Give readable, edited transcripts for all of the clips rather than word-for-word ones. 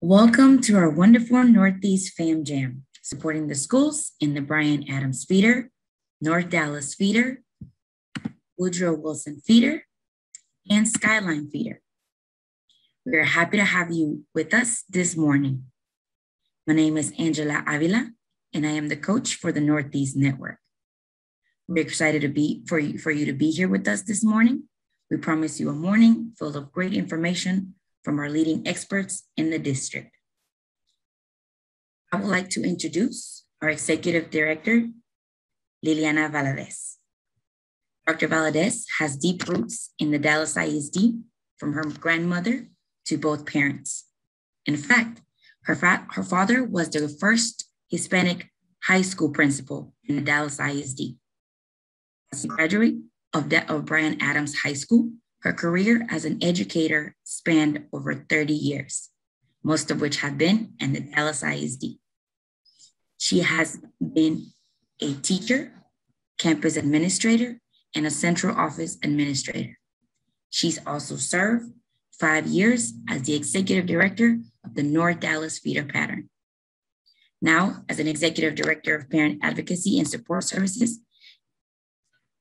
Welcome to our wonderful Northeast Fam Jam, supporting the schools in the Bryan Adams feeder, North Dallas feeder, Woodrow Wilson feeder, and Skyline feeder. We are happy to have you with us this morning. My name is Angela Avila, and I am the coach for the Northeast Network. We're excited for you to be here with us this morning. We promise you a morning full of great information from our leading experts in the district. I would like to introduce our Executive Director, Liliana Valadez. Dr. Valadez has deep roots in the Dallas ISD from her grandmother to both parents. In fact, her father was the first Hispanic high school principal in the Dallas ISD. As a graduate of Bryan Adams High School, her career as an educator spanned over 30 years, most of which have been in the Dallas ISD. She has been a teacher, campus administrator, and a central office administrator. She's also served 5 years as the executive director of the North Dallas Feeder Pattern. Now, as an executive director of parent advocacy and support services,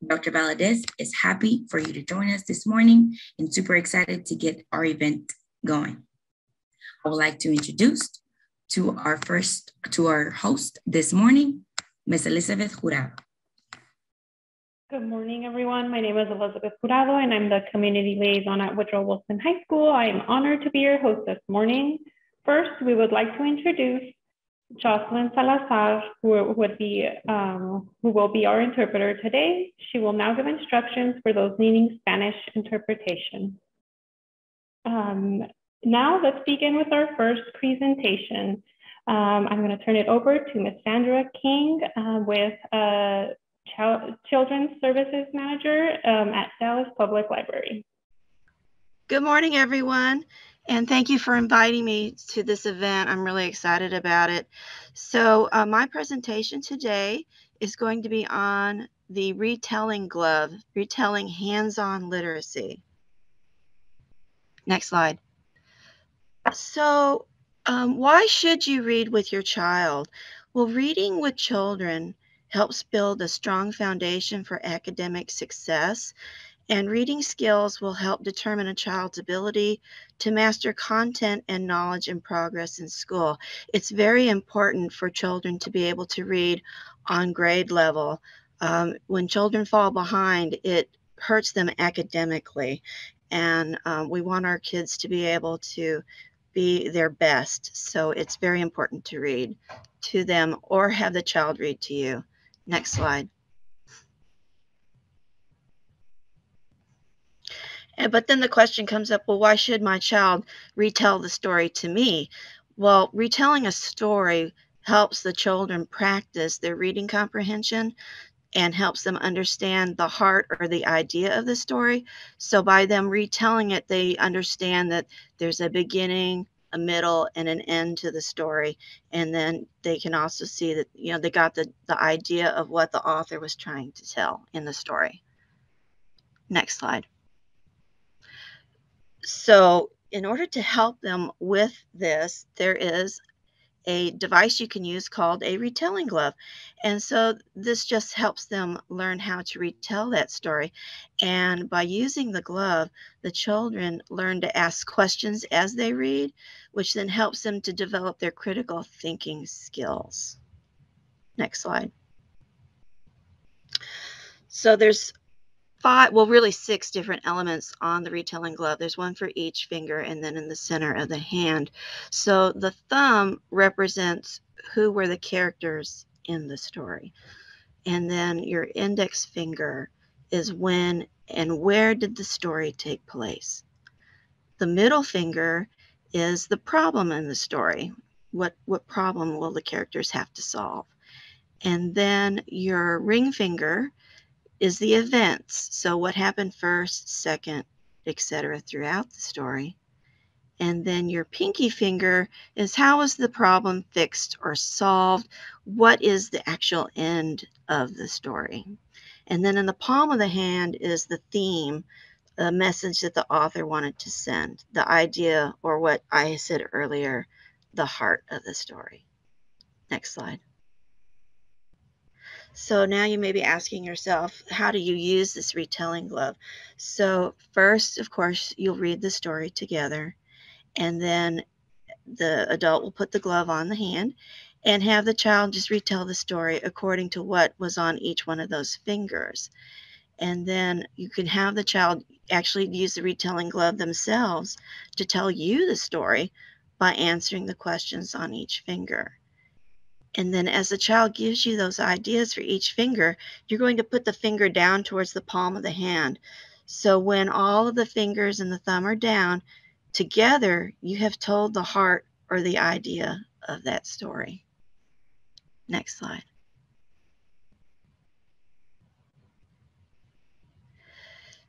Dr. Valadez is happy for you to join us this morning and super excited to get our event going. I would like to introduce to our host this morning, Ms. Elizabeth Jurado. Good morning, everyone. My name is Elizabeth Jurado, and I'm the community liaison at Woodrow Wilson High School. I am honored to be your host this morning. First, we would like to introduce Jocelyn Salazar, who will be our interpreter today. She will now give instructions for those needing Spanish interpretation. Now let's begin with our first presentation. I'm going to turn it over to Ms. Sandra King with Children's Services Manager at Dallas Public Library. Good morning, everyone. And thank you for inviting me to this event. I'm really excited about it. So my presentation today is going to be on the Retelling Glove, retelling hands-on literacy. Next slide. So why should you read with your child? Well, reading with children helps build a strong foundation for academic success. And reading skills will help determine a child's ability to master content and knowledge and progress in school. It's very important for children to be able to read on grade level. When children fall behind, it hurts them academically. And we want our kids to be able to be their best. So it's very important to read to them or have the child read to you. Next slide. But then the question comes up, well, why should my child retell the story to me? Well, retelling a story helps the children practice their reading comprehension and helps them understand the heart or the idea of the story. So by them retelling it, they understand that there's a beginning, a middle, and an end to the story. And then they can also see that, they got the idea of what the author was trying to tell in the story. Next slide. So in order to help them with this, there is a device you can use called a retelling glove. And so this just helps them learn how to retell that story. And by using the glove, the children learn to ask questions as they read, which then helps them to develop their critical thinking skills. Next slide. So there's really 6 different elements on the retelling glove. There's one for each finger and then in the center of the hand. So the thumb represents who were the characters in the story. And then your index finger is when and where did the story take place. The middle finger is the problem in the story. What problem will the characters have to solve? And then your ring finger is the events. So what happened first, second, etc. throughout the story. And then your pinky finger is how is the problem fixed or solved? What is the actual end of the story? And then in the palm of the hand is the theme, the message that the author wanted to send, the idea or what I said earlier, the heart of the story. Next slide. So now you may be asking yourself, how do you use this retelling glove? So first, of course, you'll read the story together, and then the adult will put the glove on the hand and have the child just retell the story according to what was on each one of those fingers. And then you can have the child actually use the retelling glove themselves to tell you the story by answering the questions on each finger. And then as the child gives you those ideas for each finger, you're going to put the finger down towards the palm of the hand. So when all of the fingers and the thumb are down, together you have told the heart or the idea of that story. Next slide.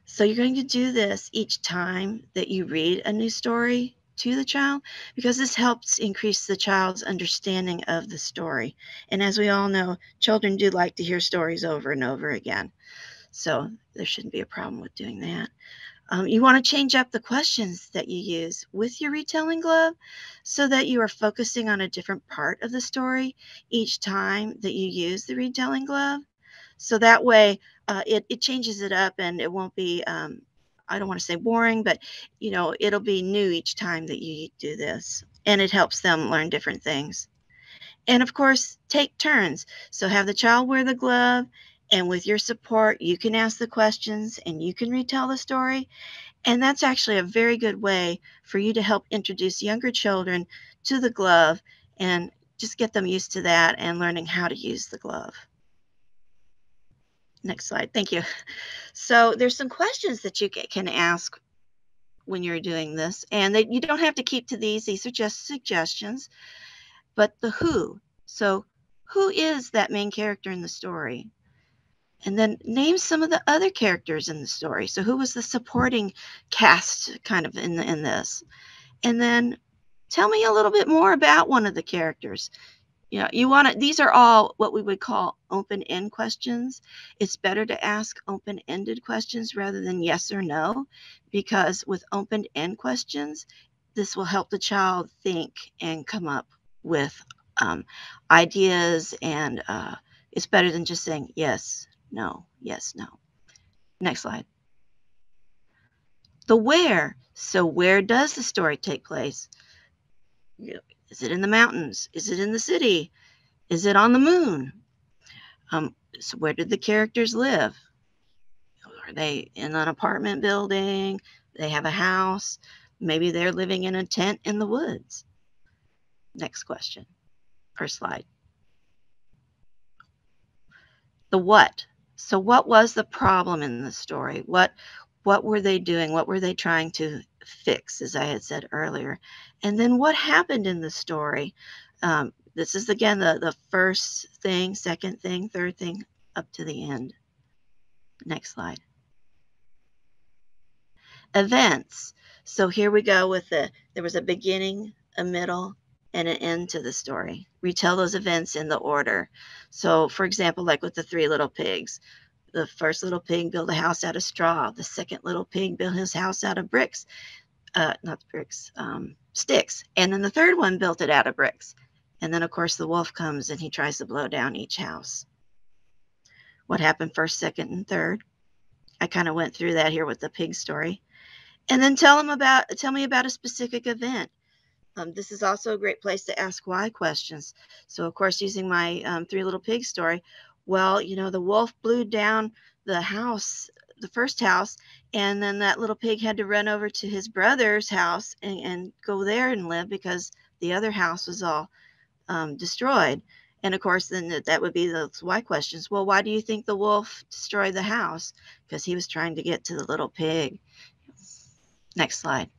So you're going to do this each time that you read a new story to the child, because this helps increase the child's understanding of the story. And as we all know, children do like to hear stories over and over again. So there shouldn't be a problem with doing that. You want to change up the questions that you use with your retelling glove so that you are focusing on a different part of the story each time that you use the retelling glove. So that way it changes it up, and it won't be, I don't want to say boring, but it'll be new each time that you do this, and it helps them learn different things. And of course, take turns. So have the child wear the glove, and with your support, you can ask the questions and you can retell the story. And that's actually a very good way for you to help introduce younger children to the glove and just get them used to that and learning how to use the glove. Next slide. Thank you. So there's some questions that you can ask when you're doing this, and you don't have to keep to these. These are just suggestions. But the who. So who is that main character in the story? And then name some of the other characters in the story. So who was the supporting cast kind of in this? And then tell me a little bit more about one of the characters. These are all what we would call open-end questions. It's better to ask open-ended questions rather than yes or no, because with open-end questions, this will help the child think and come up with ideas, and it's better than just saying yes, no, yes, no. Next slide. The where. So where does the story take place? Is it in the mountains? Is it in the city? Is it on the moon? So where did the characters live? Are they in an apartment building? They have a house? Maybe they're living in a tent in the woods. Next question or slide. The what. So what was the problem in the story? What were they doing? What were they trying to fix, as I had said earlier? And then what happened in the story? This is, again, the first thing, second thing, third thing, up to the end. Next slide. Events. So here we go with there was a beginning, a middle, and an end to the story. Retell those events in the order. So, for example, like with the 3 little pigs. The first little pig built a house out of straw. The second little pig built his house out of bricks. Not bricks, sticks. And then the third one built it out of bricks. And then, of course, the wolf comes and he tries to blow down each house. What happened first, second, and third? I kind of went through that here with the pig story. And then tell me about a specific event. This is also a great place to ask why questions. So, of course, using my 3 little pigs story, well, the wolf blew down the house, the first house, and then that little pig had to run over to his brother's house and go there and live because the other house was all destroyed. And of course, then that would be the why questions. Well, why do you think the wolf destroyed the house? Because he was trying to get to the little pig. Next slide.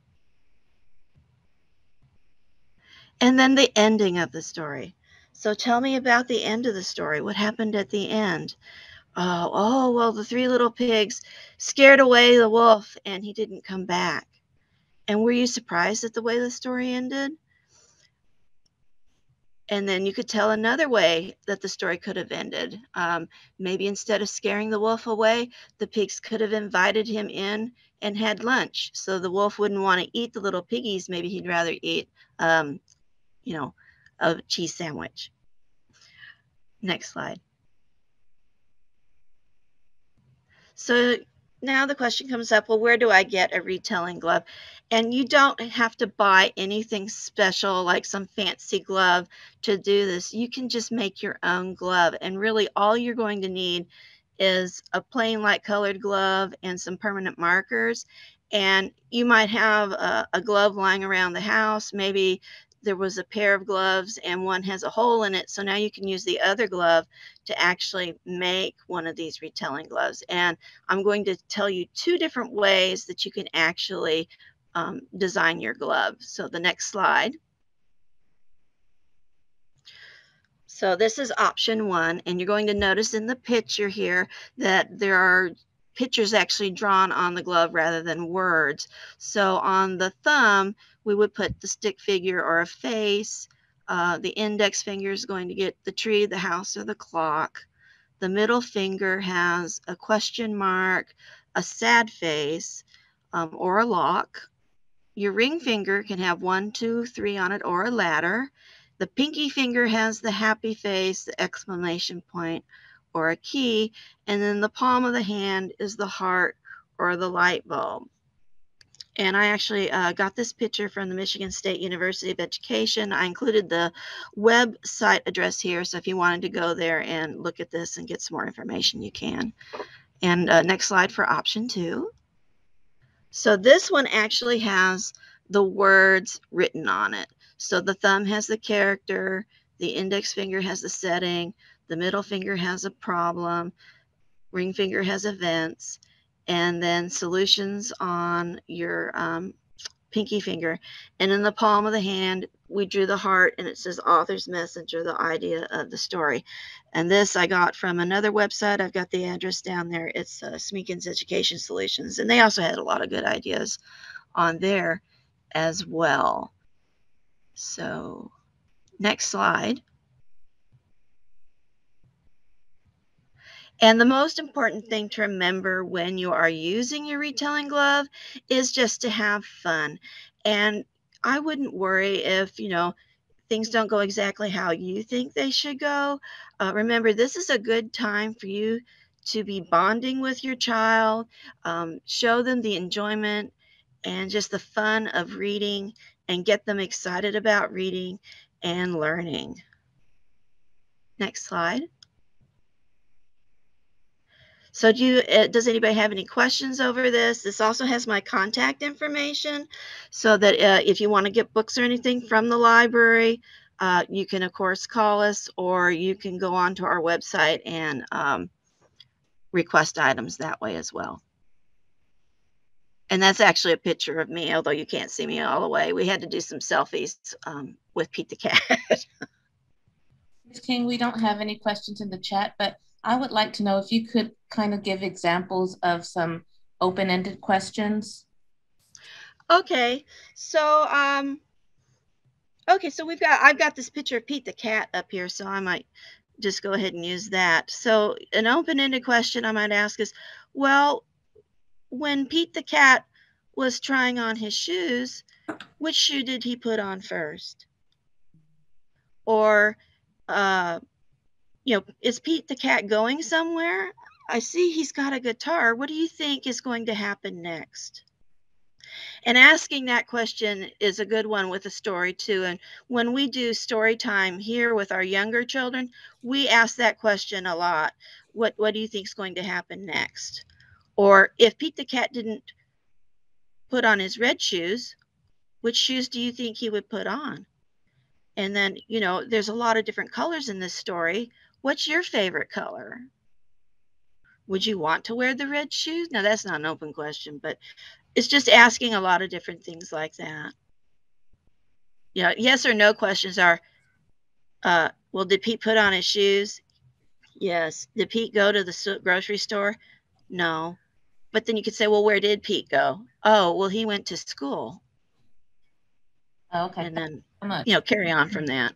And then the ending of the story. So tell me about the end of the story. What happened at the end? Well, the 3 little pigs scared away the wolf and he didn't come back. And were you surprised at the way the story ended? And then you could tell another way that the story could have ended. Maybe instead of scaring the wolf away, the pigs could have invited him in and had lunch. So the wolf wouldn't want to eat the little piggies. Maybe he'd rather eat you know, a cheese sandwich. Next slide. So now the question comes up, well, where do I get a retelling glove? And you don't have to buy anything special like some fancy glove to do this. You can just make your own glove. And really all you're going to need is a plain light colored glove and some permanent markers. And you might have a glove lying around the house. Maybe there was a pair of gloves and one has a hole in it. So now you can use the other glove to actually make one of these retelling gloves. And I'm going to tell you 2 different ways that you can actually design your glove. So the next slide. So this is option 1, and you're going to notice in the picture here that there are pictures actually drawn on the glove rather than words. So on the thumb, we would put the stick figure or a face. The index finger is going to get the tree, the house, or the clock. The middle finger has a question mark, a sad face, or a lock. Your ring finger can have 1, 2, 3 on it, or a ladder. The pinky finger has the happy face, the exclamation point, or a key. And then the palm of the hand is the heart or the light bulb. And I actually got this picture from the Michigan State University of Education. I included the website address here, so if you wanted to go there and look at this and get some more information, you can. And next slide for option 2. So this one actually has the words written on it. So the thumb has the character, the index finger has the setting, the middle finger has a problem, ring finger has events, and then solutions on your pinky finger. And in the palm of the hand, we drew the heart and it says author's message or the idea of the story. And this I got from another website. I've got the address down there. It's Smeekins Education Solutions. And they also had a lot of good ideas on there as well. So next slide. And the most important thing to remember when you are using your retelling glove is just to have fun. And I wouldn't worry if, things don't go exactly how you think they should go. Remember, this is a good time for you to be bonding with your child, show them the enjoyment and just the fun of reading and get them excited about reading and learning. Next slide. So does anybody have any questions over this? This also has my contact information so that if you want to get books or anything from the library, you can, of course, call us or you can go onto our website and request items that way as well. And that's actually a picture of me, although you can't see me all the way. We had to do some selfies with Pete the cat. Ms. King, we don't have any questions in the chat, but I would like to know if you could kind of give examples of some open-ended questions. Okay, so I've got this picture of Pete the cat up here, so I might just go ahead and use that. So an open-ended question I might ask is, well, when Pete the cat was trying on his shoes, which shoe did he put on first? Or is Pete the cat going somewhere? I see he's got a guitar. What do you think is going to happen next? And asking that question is a good one with a story too. And when we do story time here with our younger children, we ask that question a lot. What do you think is going to happen next? Or if Pete the cat didn't put on his red shoes, which shoes do you think he would put on? And then, there's a lot of different colors in this story. What's your favorite color? Would you want to wear the red shoes? Now, that's not an open question, but it's just asking a lot of different things like that. Yes or no questions are, well, did Pete put on his shoes? Yes. Did Pete go to the grocery store? No. But then you could say, well, where did Pete go? Oh, well, he went to school. Okay. And then, so carry on from that.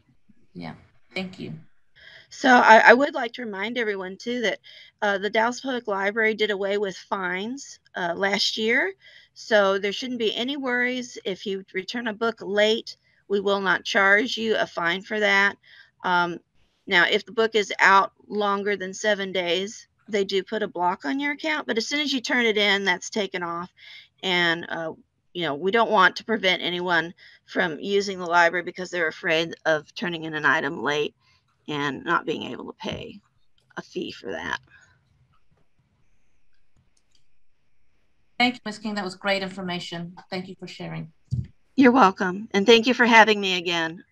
Yeah. Thank you. So I would like to remind everyone, too, that the Dallas Public Library did away with fines last year. So there shouldn't be any worries if you return a book late We will not charge you a fine for that. Now, if the book is out longer than 7 days, they do put a block on your account, but as soon as you turn it in, that's taken off. And, you know, we don't want to prevent anyone from using the library because they're afraid of turning in an item late and not being able to pay a fee for that. Thank you, Ms. King. That was great information. Thank you for sharing. You're welcome. And thank you for having me again.